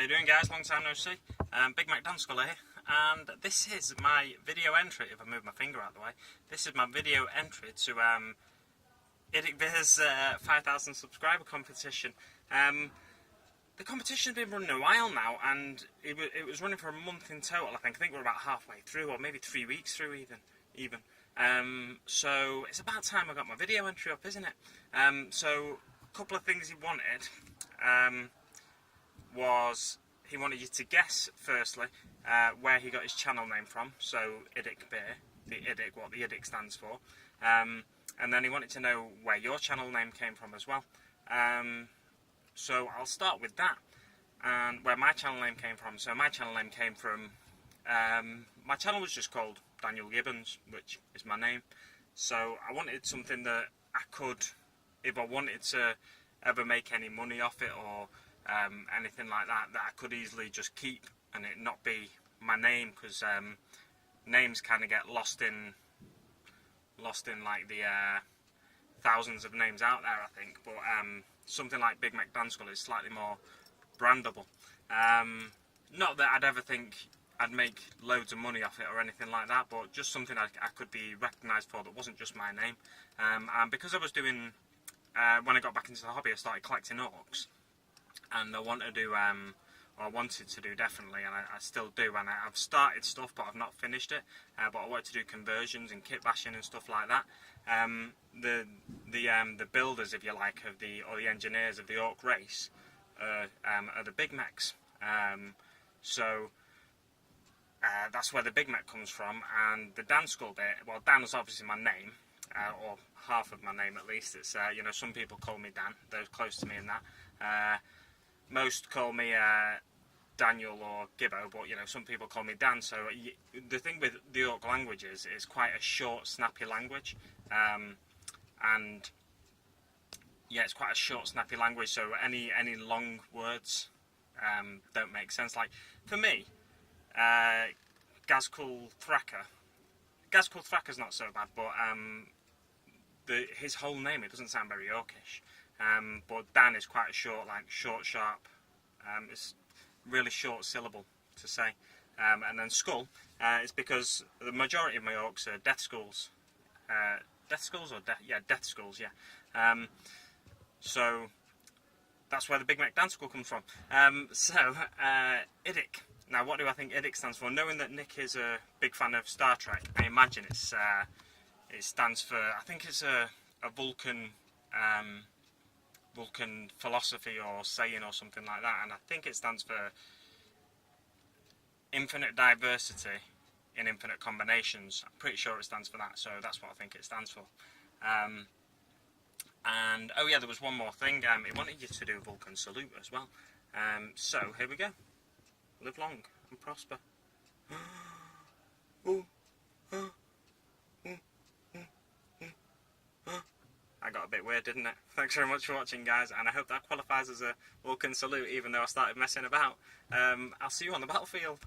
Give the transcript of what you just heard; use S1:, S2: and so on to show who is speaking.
S1: How you doing, guys? Long time no see. Big Mac Dan Skull here, and this is my video entry. If I move my finger out of the way, this is my video entry to IDICBeer's 5,000 subscriber competition. The competition's been running a while now, and it was running for a month in total. I think we're about halfway through, or maybe 3 weeks through even. So it's about time I got my video entry up, isn't it? So a couple of things he wanted. Was he wanted you to guess, firstly, where he got his channel name from, so IDICBeer, the IDIC, what the IDIC stands for, and then he wanted to know where your channel name came from as well. So I'll start with that, and where my channel name came from. So my channel name came from, my channel was just called Daniel Gibbons, which is my name, so I wanted something that I could, if I wanted to ever make any money off it, or anything like that, that I could easily just keep and it not be my name, because names kind of get lost in like the thousands of names out there, I think. But something like Big Mac Dan Skull is slightly more brandable. Not that I'd ever think I'd make loads of money off it or anything like that, but just something I could be recognised for that wasn't just my name. And because I was doing, when I got back into the hobby, I started collecting orcs. And I want to do, or I wanted to do definitely, and I still do, and I've started stuff but I've not finished it, but I wanted to do conversions and kit bashing and stuff like that. The builders, if you like, or the engineers of the orc race are the Big Macs. So that's where the Big Mac comes from, and the Dan Skull bit, well, Dan is obviously my name, or half of my name at least. It's, you know, some people call me Dan, they're close to me in that. Most call me Daniel or Gibbo, but you know, some people call me Dan. So the thing with the Orc language is it's quite a short, snappy language, and yeah, it's quite a short, snappy language. So any long words don't make sense. Like for me, Gazkul Thracker's not so bad, but his whole name, it doesn't sound very Orcish. But Dan is quite a short, short, sharp. It's really short syllable to say. And then Skull is because the majority of my orcs are death skulls. Death skulls or death skulls. Yeah. So that's where the Big Mac Dan Skull comes from. IDIC. Now, what do I think IDIC stands for? Knowing that Nick is a big fan of Star Trek, I imagine it stands for. I think it's a Vulcan. Vulcan philosophy or saying or something like that, and I think it stands for infinite diversity in infinite combinations. I'm pretty sure it stands for that, so that's what I think it stands for. And oh yeah, there was one more thing. It wanted you to do a Vulcan salute as well. So here we go. Live long and prosper. I got a bit weird, didn't it? Thanks very much for watching, guys, and I hope that qualifies as a Vulcan salute, even though I started messing about. I'll see you on the battlefield.